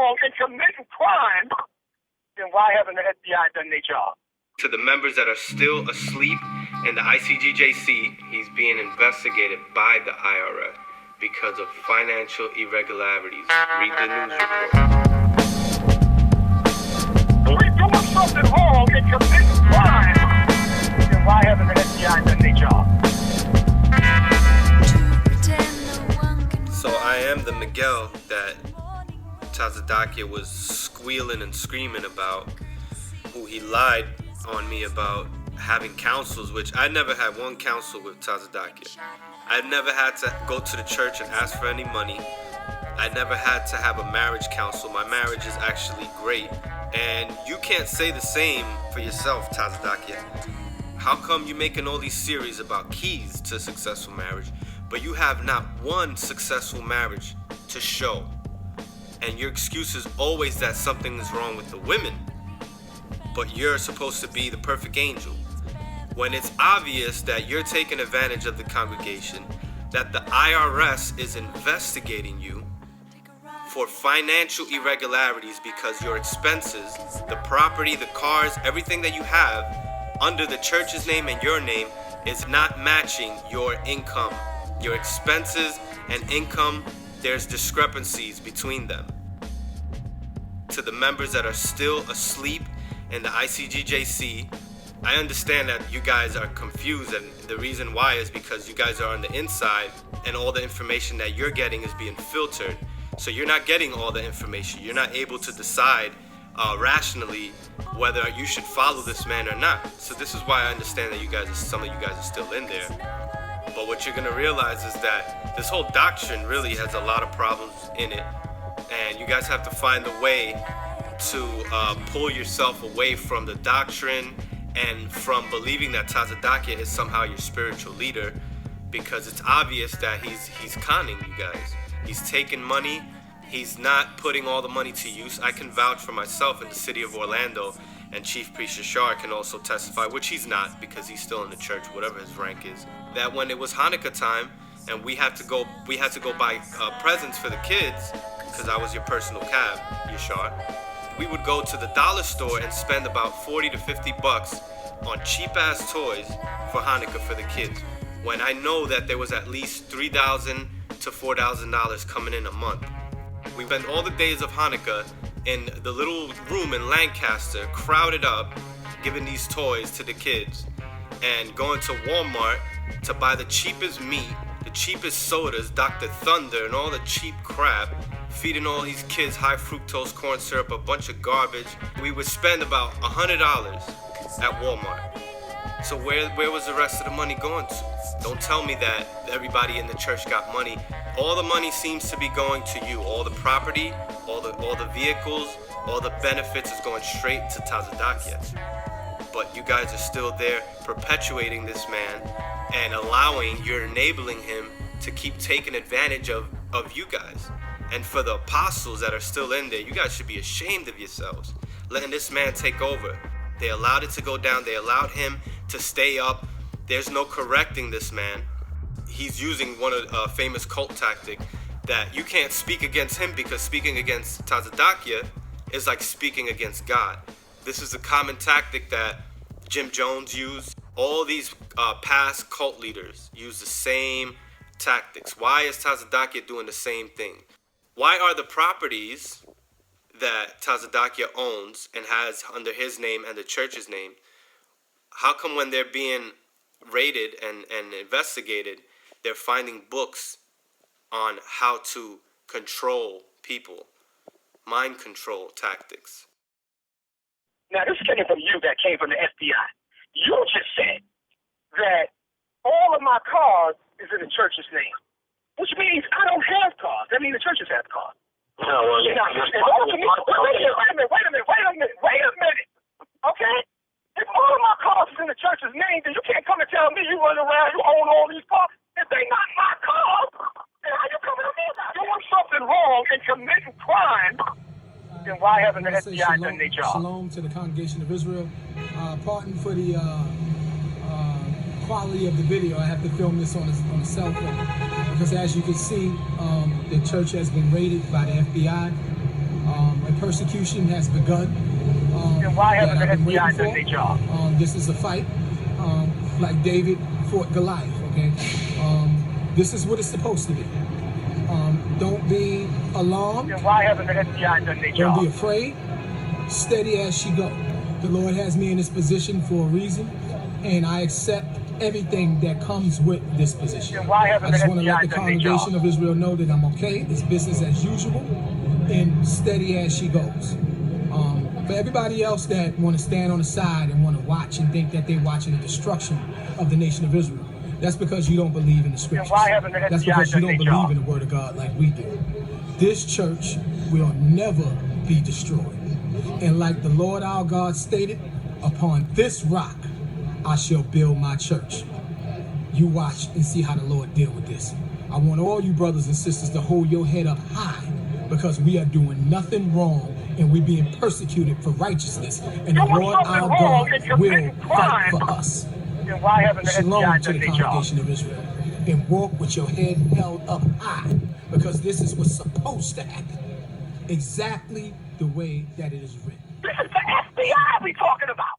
wrong and committing crime, then why haven't the FBI done their job? To the members that are still asleep in the ICGJC, he's being investigated by the IRS because of financial irregularities. Read the news report. We're doing something wrong and committing crime, then why haven't the FBI done their job? So I am the Miguel that Tazadaqyah was squealing and screaming about, who he lied on me about having counsels, which I never had one counsel with Tazadaqyah. I never had to go to the church and ask for any money. I never had to have a marriage counsel. My marriage is actually great. And you can't say the same for yourself, Tazadaqyah. How come you're making all these series about keys to successful marriage, but you have not one successful marriage to show? And your excuse is always that something is wrong with the women, but you're supposed to be the perfect angel. When it's obvious that you're taking advantage of the congregation, that the IRS is investigating you for financial irregularities because your expenses, the property, the cars, everything that you have under the church's name and your name is not matching your income. Your expenses and income, there's discrepancies between them. To the members that are still asleep in the ICGJC, I understand that you guys are confused, and the reason why is because you guys are on the inside and all the information that you're getting is being filtered. So you're not getting all the information. You're not able to decide rationally whether you should follow this man or not. So this is why I understand that some of you guys are still in there. But what you're gonna realize is that this whole doctrine really has a lot of problems in it, and you guys have to find a way to pull yourself away from the doctrine and from believing that Tazadaqyah is somehow your spiritual leader, because it's obvious that he's conning you guys. He's taking money. He's not putting all the money to use. I can vouch for myself in the city of Orlando, and Chief Priest Shashar can also testify, which he's not because he's still in the church, whatever his rank is, that when it was Hanukkah time and we had to go buy presents for the kids, because I was your personal cab, Yashar, we would go to the dollar store and spend about 40 to 50 bucks on cheap-ass toys for Hanukkah for the kids, when I know that there was at least $3,000 to $4,000 coming in a month. We spent all the days of Hanukkah in the little room in Lancaster, crowded up, giving these toys to the kids, and going to Walmart to buy the cheapest meat, the cheapest sodas, Dr. Thunder, and all the cheap crap, feeding all these kids high fructose corn syrup, a bunch of garbage. We would spend about $100 at Walmart. So where was the rest of the money going to? Don't tell me that everybody in the church got money. All the money seems to be going to you. All the property, all the vehicles, all the benefits is going straight to Tazadaqyah. But you guys are still there perpetuating this man and you're enabling him to keep taking advantage of you guys. And for the apostles that are still in there, you guys should be ashamed of yourselves, letting this man take over. They allowed it to go down. They allowed him to stay up. There's no correcting this man. He's using one of a famous cult tactic that you can't speak against him, because speaking against Tazadaqyah is like speaking against God. This is a common tactic that Jim Jones used. All these past cult leaders use the same tactics. Why is Tazadaqyah doing the same thing? Why are the properties that Tazadaqyah owns and has under his name and the church's name, how come when they're being raided and investigated, they're finding books on how to control people, mind control tactics? Now, this came from you that came from the FBI. You just said that all of my cars is in the church's name, which means I don't have cars. That means the churches have cars. No, well, wait a minute. Okay? If all of my cars is in the church's name, then you can't come and tell me you run around, you own all these cars. If they not my cars, then how you coming to me about doing something wrong and committing crime? Then why haven't the FBI done their job? Shalom to the congregation of Israel. Pardon for the quality of the video. I have to film this on a cell phone because, as you can see, the church has been raided by the FBI. and persecution has begun. Then why haven't the that I've been FBI waiting done their for. job? This is a fight, like David fought Goliath. Okay, this is what it's supposed to be. Don't be alarmed. Then why haven't the FBI done their Don't job? be afraid. Steady as she go. The Lord has me in this position for a reason, and I accept everything that comes with this position. Then why I haven't just the want to let the FBI done their congregation job? of Israel know that I'm okay. It's business as usual, and steady as she goes. For everybody else that want to stand on the side and want to watch and think that they're watching the destruction of the nation of Israel, that's because you don't believe in the scriptures. why haven't the That's FBI because you done don't their believe job? in the word of God like we do. This church will never be destroyed. And like the Lord our God stated, upon this rock I shall build my church. You watch and see how the Lord deal with this. I want all you brothers and sisters to hold your head up high, because we are doing nothing wrong and we're being persecuted for righteousness. And the Doing Lord something our wrong God and committing will fight crime. for us. Then why haven't the Shalom FBI to done the their job? congregation of Israel. And walk with your head held up high, because this is what's supposed to happen. Exactly the way that it is written. This is the FBI we talking about.